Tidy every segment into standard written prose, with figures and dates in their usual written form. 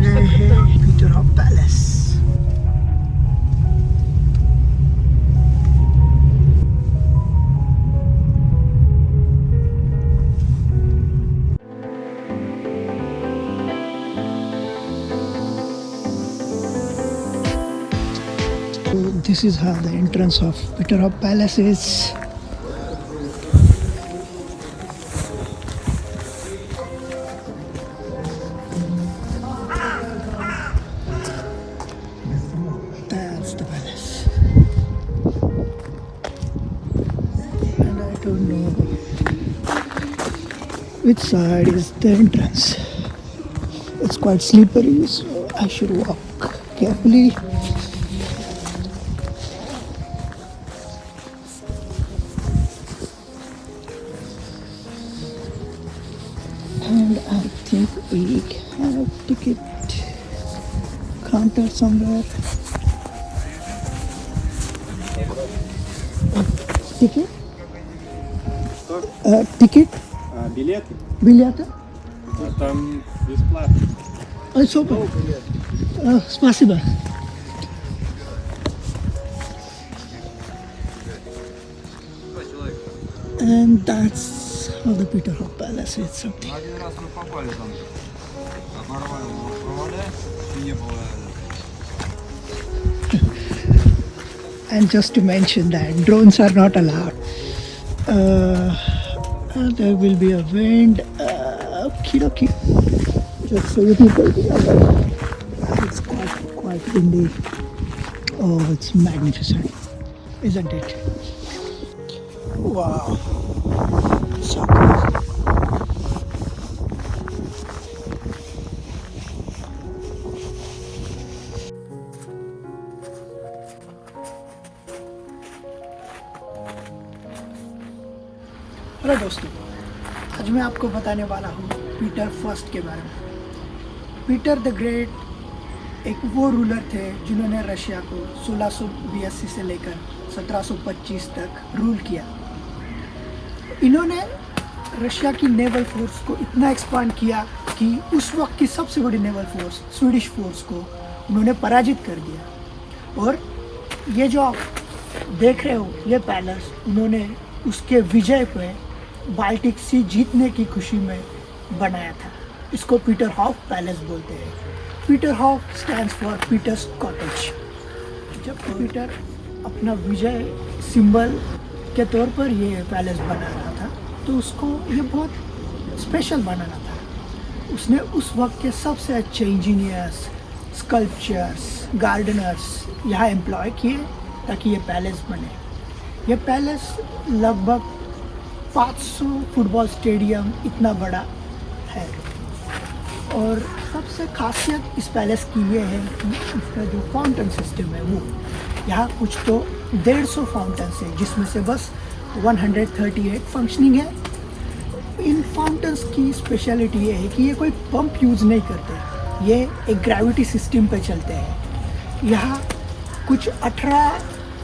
गए हैं Peterhof palace. So this is how the entrance of Peter Hop Palace is. That's the palace. And I don't know which side is the entrance. It's quite slippery, so I should walk carefully. And I think we have ticket counter somewhere. Ticket? Ticket? Билеты? Билеты? Там бесплатно. Ой, супер. Спасибо. And that's how the Peter Hop Palace is something. Один раз мы попали там, оборвали провода, и не было. And just to mention that drones are not allowed. There will be a wind. Okie just so you people be aware. It's quite windy. Oh, it's magnificent, isn't it? Wow. So cool. Hello दोस्तों, आज मैं आपको बताने वाला हूँ Peter first के बारे में। पीटर द ग्रेट एक वो रूलर थे जिन्होंने रशिया को 1682 से लेकर 1725 तक रूल किया। इन्होंने रशिया की नेवल फोर्स को इतना एक्सपांड किया कि उस वक्त की सबसे बड़ी नेवल फोर्स स्वीडिश फोर्स को उन्होंने पराजित कर दिया। और ये जो आप देख रहे हो ये पैलेस, उन्होंने उसके विजय पे बाल्टिक सी जीतने की खुशी में बनाया था। इसको पीटर हॉफ पैलेस बोलते हैं। Peterhof stands for Peter's cottage. जब पीटर अपना विजय सिंबल के तौर पर ये पैलेस बना रहा था तो उसको ये बहुत स्पेशल बनाना था। उसने उस वक्त के सबसे अच्छे इंजीनियर्स, स्कल्पचर्स, गार्डनर्स यहाँ एम्प्लॉय किए ताकि ये पैलेस बने। ये पैलेस लगभग 500 फुटबॉल स्टेडियम इतना बड़ा है। और सबसे खासियत इस पैलेस की ये है कि इसका जो फाउंटेन सिस्टम है वो यहाँ कुछ तो 150 फाउंटेन्स है जिसमें से बस 138 फंक्शनिंग है। इन फाउंटेन्स की स्पेशलिटी ये है कि ये कोई पंप यूज़ नहीं करते, ये एक ग्रेविटी सिस्टम पे चलते हैं। यहाँ कुछ 18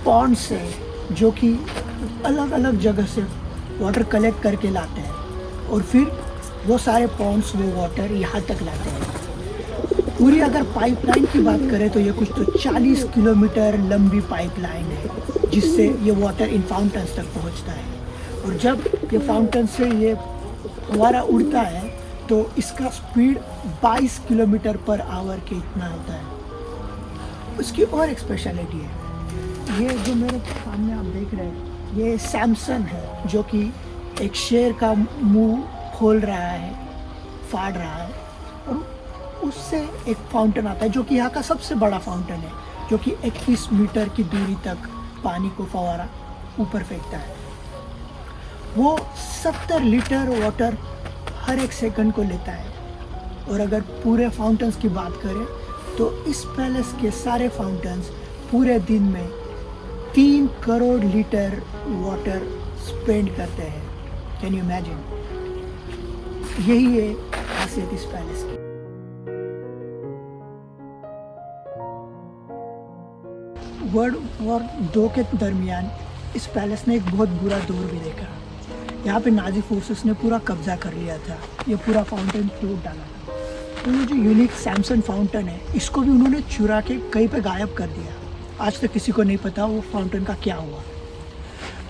पॉन्ड्स हैं जो कि अलग अलग जगह से वाटर कलेक्ट करके लाते हैं और फिर वो सारे पॉन्ड्स वो वाटर यहाँ तक लाते हैं। पूरी अगर पाइपलाइन की बात करें तो ये कुछ तो 40 किलोमीटर लंबी पाइपलाइन है जिससे ये वाटर इन फाउंटेन्स तक पहुँचता है। और जब ये फाउंटेन से ये फव्वारा उड़ता है तो इसका स्पीड 22 किलोमीटर पर आवर के इतना होता है। उसकी और एक स्पेशलिटी है, ये जो मेरे सामने आप देख रहे हैं ये सैमसन है जो कि एक शेर का मुंह खोल रहा है, फाड़ रहा है और उससे एक फाउंटेन आता है जो कि यहाँ का सबसे बड़ा फाउंटेन है जो कि 21 मीटर की दूरी तक पानी को फव्वारा ऊपर फेंकता है। वो 70 लीटर वाटर हर एक सेकंड को लेता है। और अगर पूरे फाउंटेन्स की बात करें तो इस पैलेस के सारे फाउंटेन्स पूरे दिन में 3 करोड़ लीटर वाटर स्पेंड करते हैं। Can you imagine? यही है खासियत इस पैलेस की। वर्ल्ड वॉर 2 के दरमियान इस पैलेस ने एक बहुत बुरा दौर भी देखा। यहाँ पे नाजी फोर्सेस ने पूरा कब्जा कर लिया था, ये पूरा फाउंटेन तोड़ डाला था। तो ये जो यूनिक सैमसन फाउंटेन है, इसको भी उन्होंने चुरा के कहीं पे गायब कर दिया। आज तक किसी को नहीं पता वो फाउंटेन का क्या हुआ।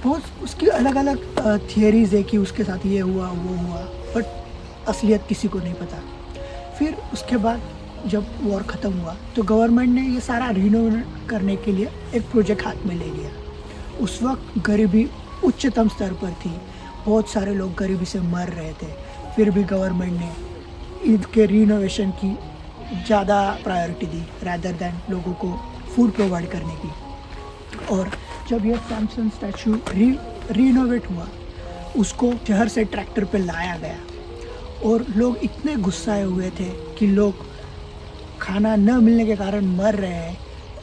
बहुत उसकी अलग अलग थियरीज़ है कि उसके साथ ये हुआ वो हुआ, बट असलियत किसी को नहीं पता। फिर उसके बाद जब वॉर ख़त्म हुआ तो गवर्नमेंट ने ये सारा रिनोवेट करने के लिए एक प्रोजेक्ट हाथ में ले लिया। उस वक्त गरीबी उच्चतम स्तर पर थी, बहुत सारे लोग गरीबी से मर रहे थे। फिर भी गवर्नमेंट ने इनके रिनोवेशन की ज़्यादा प्रायोरिटी दी रैदर दैन लोगों को फूड प्रोवाइड करने की। और जब यह सैमसन स्टैचू रिनोवेट हुआ, उसको शहर से ट्रैक्टर पे लाया गया और लोग इतने गुस्साए हुए थे कि लोग खाना न मिलने के कारण मर रहे हैं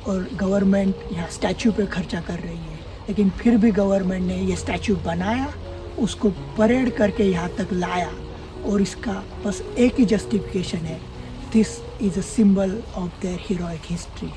और गवर्नमेंट यहाँ स्टैचू पे खर्चा कर रही है। लेकिन फिर भी गवर्नमेंट ने ये स्टैचू बनाया, उसको परेड करके यहाँ तक लाया और इसका बस एक ही जस्टिफिकेशन है, this is a symbol of their heroic history.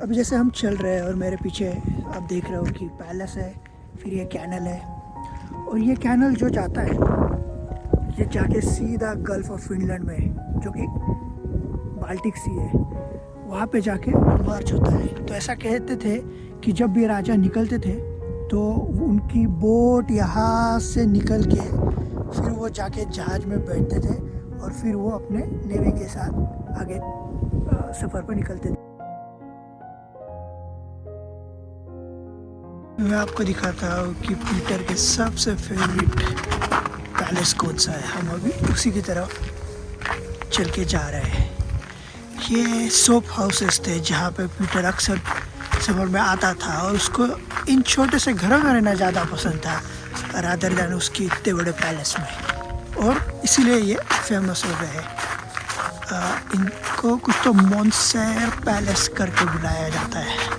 अभी जैसे हम चल रहे हैं और मेरे पीछे आप देख रहे हो कि पैलेस है, फिर ये कैनल है और ये कैनल जो जाता है ये जाके सीधा गल्फ ऑफ फिनलैंड में जो कि बाल्टिक सी है वहाँ पे जाके मर्ज होता है। तो ऐसा कहते थे कि जब भी राजा निकलते थे तो उनकी बोट यहाँ से निकल के फिर वो जाके जहाज में बैठते थे और फिर वो अपने नेवी के साथ आगे सफ़र पर निकलते थे। मैं आपको दिखाता हूँ कि पीटर के सबसे फेवरेट पैलेस कौन सा है। हम अभी उसी की तरफ चल के जा रहे हैं। ये सोप हाउसेस थे जहाँ पे पीटर अक्सर समर में आता था और उसको इन छोटे से घरों में रहना ज़्यादा पसंद था रादर दैन उसकी इतने बड़े पैलेस में, और इसीलिए ये फेमस हो गए हैं। इनको कुछ तो मॉन्सेर पैलेस करके बुलाया जाता है।